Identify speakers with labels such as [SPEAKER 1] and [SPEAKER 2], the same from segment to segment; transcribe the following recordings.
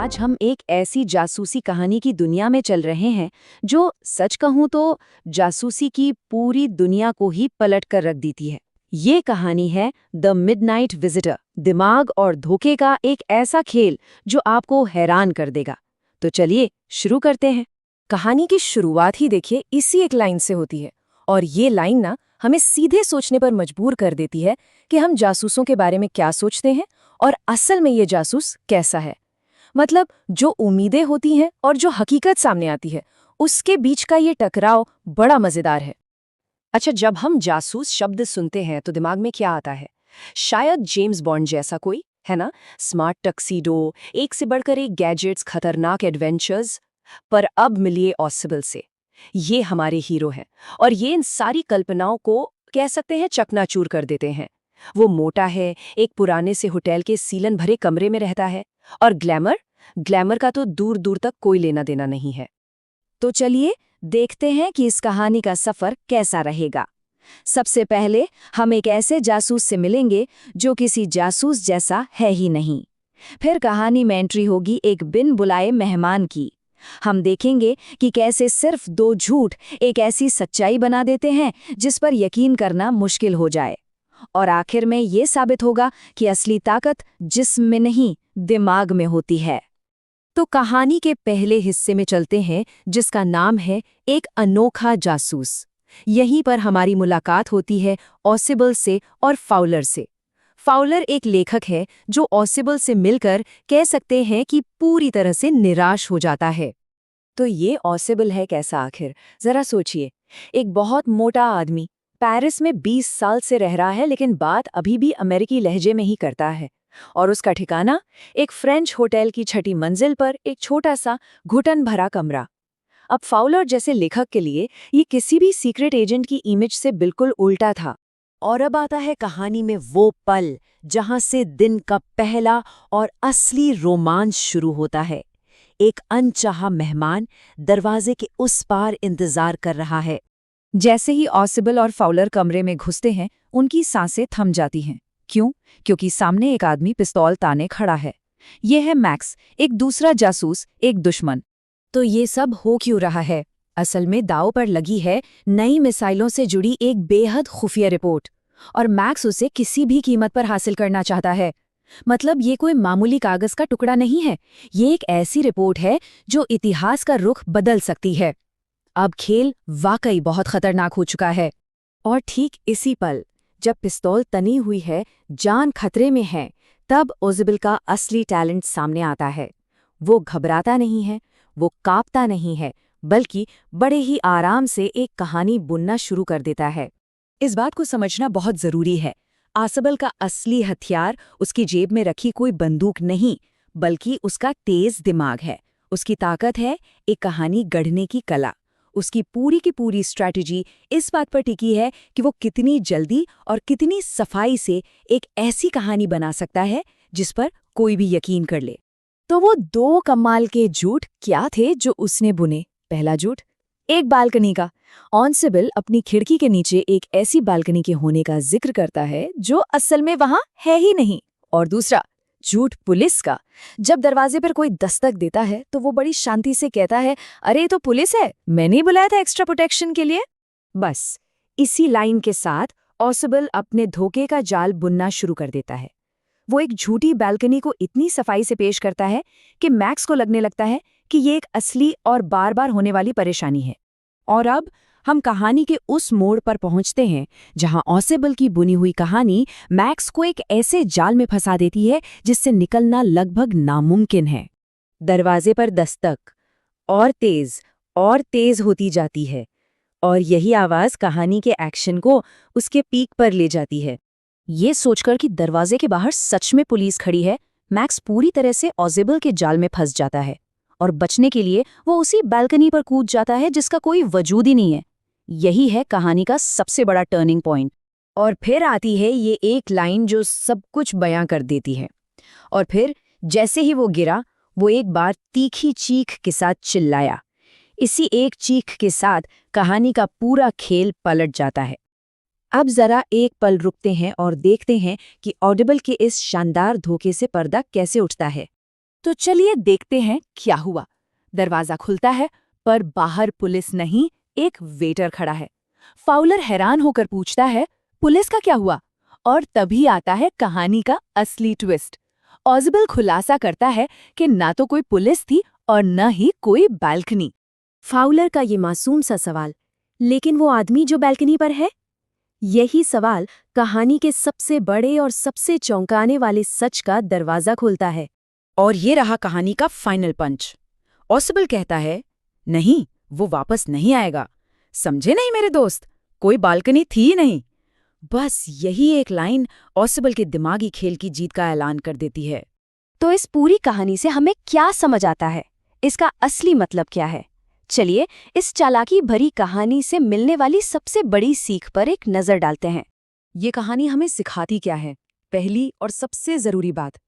[SPEAKER 1] आज हम एक ऐसी जासूसी कहानी की दुनिया में चल रहे हैं जो सच कहूं तो जासूसी की पूरी दुनिया को ही पलट कर रख देती है। ये कहानी है द मिडनाइट विजिटर, दिमाग और धोखे का एक ऐसा खेल जो आपको हैरान कर देगा। तो चलिए शुरू करते हैं।
[SPEAKER 2] कहानी की शुरुआत ही देखिए इसी एक लाइन से होती है, और ये लाइन ना हमें सीधे सोचने पर मजबूर कर देती है कि हम जासूसों के बारे में क्या सोचते हैं और असल में ये जासूस कैसा है। मतलब जो उम्मीदें होती हैं और जो हकीकत सामने आती है, उसके बीच का ये टकराव बड़ा मजेदार है।
[SPEAKER 1] अच्छा, जब हम जासूस शब्द सुनते हैं तो दिमाग में क्या आता है? शायद जेम्स बॉन्ड जैसा कोई, है ना? स्मार्ट टक्सीडो, एक से बढ़कर एक गैजेट्स, खतरनाक एडवेंचर्स। पर अब मिलिए ऑसिबल से। ये हमारे हीरो हैं और ये इन सारी कल्पनाओं को कह सकते हैं चकनाचूर कर देते हैं। वो मोटा है, एक पुराने से होटल के सीलन भरे कमरे में रहता है, और ग्लैमर का तो दूर दूर तक कोई लेना देना नहीं है। तो चलिए देखते हैं कि इस कहानी का सफर कैसा रहेगा। सबसे पहले हम एक ऐसे जासूस से मिलेंगे जो किसी जासूस जैसा है ही नहीं। फिर कहानी में एंट्री होगी एक बिन बुलाए मेहमान की। हम देखेंगे कि कैसे सिर्फ दो झूठ एक ऐसी सच्चाई बना देते हैं जिस पर यकीन करना मुश्किल हो जाए। और आखिर में ये साबित होगा कि असली ताकत जिस्म में नहीं, दिमाग में होती है। तो कहानी के पहले हिस्से में चलते हैं, जिसका नाम है एक अनोखा जासूस। यहीं पर हमारी मुलाकात होती है ऑसिबल से और फाउलर से। फाउलर एक लेखक है जो ऑसिबल से मिलकर कह सकते हैं कि पूरी तरह से निराश हो जाता है। तो ये ऑसिबल है कैसा आखिर? जरा सोचिए, एक बहुत मोटा आदमी पेरिस में 20 साल से रह रहा है, लेकिन बात अभी भी अमेरिकी लहजे में ही करता है। और उसका ठिकाना एक फ्रेंच होटल की छठी मंजिल पर एक छोटा सा घुटन भरा कमरा। अब फाउलर जैसे लेखक के लिए ये किसी भी सीक्रेट एजेंट की इमेज से बिल्कुल उल्टा था। और अब आता है कहानी में वो पल जहां से दिन का पहला और असली रोमांच शुरू होता है। एक अनचाहा मेहमान दरवाजे के उस पार इंतजार कर रहा है। जैसे ही ऑसिबल और फाउलर कमरे में घुसते हैं, उनकी सांसें थम जाती हैं। क्यों? क्योंकि सामने एक आदमी पिस्तौल ताने खड़ा है। ये है मैक्स, एक दूसरा जासूस, एक दुश्मन। तो ये सब हो क्यों रहा है? असल में दांव पर लगी है नई मिसाइलों से जुड़ी एक बेहद खुफिया रिपोर्ट, और मैक्स उसे किसी भी कीमत पर हासिल करना चाहता है। मतलब ये कोई मामूली कागज का टुकड़ा नहीं है, ये एक ऐसी रिपोर्ट है जो इतिहास का रुख बदल सकती है। अब खेल वाकई बहुत खतरनाक हो चुका है। और ठीक इसी पल, जब पिस्तौल तनी हुई है, जान खतरे में है, तब ओजिबल का असली टैलेंट सामने आता है। वो घबराता नहीं है, वो कांपता नहीं है, बल्कि बड़े ही आराम से एक कहानी बुनना शुरू कर देता है। इस बात को समझना बहुत जरूरी है। ऑसिबल का असली हथियार उसकी जेब में रखी कोई बंदूक नहीं, बल्कि उसका तेज दिमाग है। उसकी ताकत है एक कहानी गढ़ने की कला। उसकी पूरी की पूरी स्ट्रैटेजी इस बात पर टिकी है कि वो कितनी जल्दी और कितनी सफाई से एक ऐसी कहानी बना सकता है जिस पर कोई भी यकीन कर ले। तो वो दो कमाल के झूठ क्या थे जो उसने बुने? पहला झूठ, एक बालकनी का। ऑसिबल अपनी खिड़की के नीचे एक ऐसी बालकनी के होने का जिक्र करता है जो असल में वहां है ही नहीं। और दूसरा झूठ पुलिस का। जब दरवाजे पर कोई दस्तक देता है तो वो बड़ी शांति से कहता है, अरे ये तो पुलिस है, मैंने ही बुलाया था एक्स्ट्रा प्रोटेक्शन के लिए। बस इसी लाइन के साथ ऑसिबल अपने धोखे का जाल बुनना शुरू कर देता है। वो एक झूठी बालकनी को इतनी सफाई से पेश करता है कि मैक्स को लगने लगता है कि ये एक असली और बार बार होने वाली परेशानी है। और अब हम कहानी के उस मोड़ पर पहुंचते हैं जहां ऑसिबल की बुनी हुई कहानी मैक्स को एक ऐसे जाल में फंसा देती है जिससे निकलना लगभग नामुमकिन है। दरवाजे पर दस्तक और तेज होती जाती है, और यही आवाज कहानी के एक्शन को उसके पीक पर ले जाती है। ये सोचकर कि दरवाजे के बाहर सच में पुलिस खड़ी है, मैक्स पूरी तरह से ऑसिबल के जाल में फंस जाता है, और बचने के लिए वो उसी बालकनी पर कूद जाता है जिसका कोई वजूद ही नहीं है। यही है कहानी का सबसे बड़ा टर्निंग पॉइंट। और फिर आती है ये एक लाइन जो सब कुछ बयां कर देती है। और फिर जैसे ही वो गिरा, वो एक बार तीखी चीख के साथ चिल्लाया। इसी एक चीख के साथ कहानी का पूरा खेल पलट जाता है। अब जरा एक पल रुकते हैं और देखते हैं कि ऑडिबल के इस शानदार धोखे से पर्दा कैसे उठता है।
[SPEAKER 2] तो चलिए देखते हैं क्या हुआ। दरवाजा खुलता है, पर बाहर पुलिस नहीं, एक वेटर खड़ा है। फाउलर हैरान होकर पूछता है, पुलिस का क्या हुआ? और तभी आता है कहानी का असली ट्विस्ट। ऑज़बल खुलासा करता है कि ना तो कोई पुलिस थी और न ही कोई बालकनी।
[SPEAKER 1] फाउलर का ये मासूम सा सवाल, लेकिन वो आदमी जो बालकनी पर है? यही सवाल कहानी के सबसे बड़े और सबसे चौंकाने वाले सच का दरवाजा खोलता है।
[SPEAKER 2] और ये रहा कहानी का फाइनल पंच। ऑज़बल कहता है, नहीं, वो वापस नहीं आएगा। समझे नहीं मेरे दोस्त, कोई बालकनी थी ही नहीं। बस यही एक लाइन ऑज़बल के दिमागी खेल की जीत का ऐलान कर देती है।
[SPEAKER 1] तो इस पूरी कहानी से हमें क्या समझ आता है? इसका असली मतलब क्या है? चलिए इस चालाकी भरी कहानी से मिलने वाली सबसे बड़ी सीख पर एक नज़र डालते हैं।
[SPEAKER 2] ये कहानी हमें सिखाती क्या है? पहली और सबसे जरूरी बात,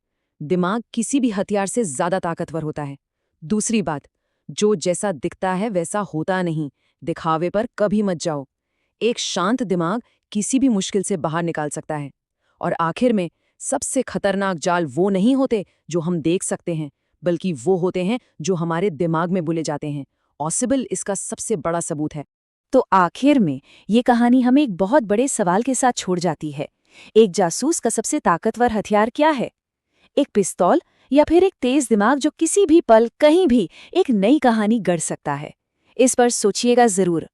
[SPEAKER 2] दिमाग किसी भी हथियार से ज्यादा ताकतवर होता है। दूसरी बात, जो जैसा दिखता है वैसा होता नहीं, दिखावे पर कभी मत जाओ। एक शांत दिमाग किसी भी मुश्किल से बाहर निकाल सकता है। और आखिर में, सबसे खतरनाक जाल वो नहीं होते जो हम देख सकते हैं, बल्कि वो होते हैं जो हमारे दिमाग में बुले जाते हैं। ऑज़बल इसका सबसे बड़ा सबूत है।
[SPEAKER 1] तो आखिर में ये कहानी हमें एक बहुत बड़े सवाल के साथ छोड़ जाती है। एक जासूस का सबसे ताकतवर हथियार क्या है? एक पिस्तौल या फिर एक तेज दिमाग जो किसी भी पल कहीं भी एक नई कहानी गढ़ सकता है? इस पर सोचिएगा जरूर।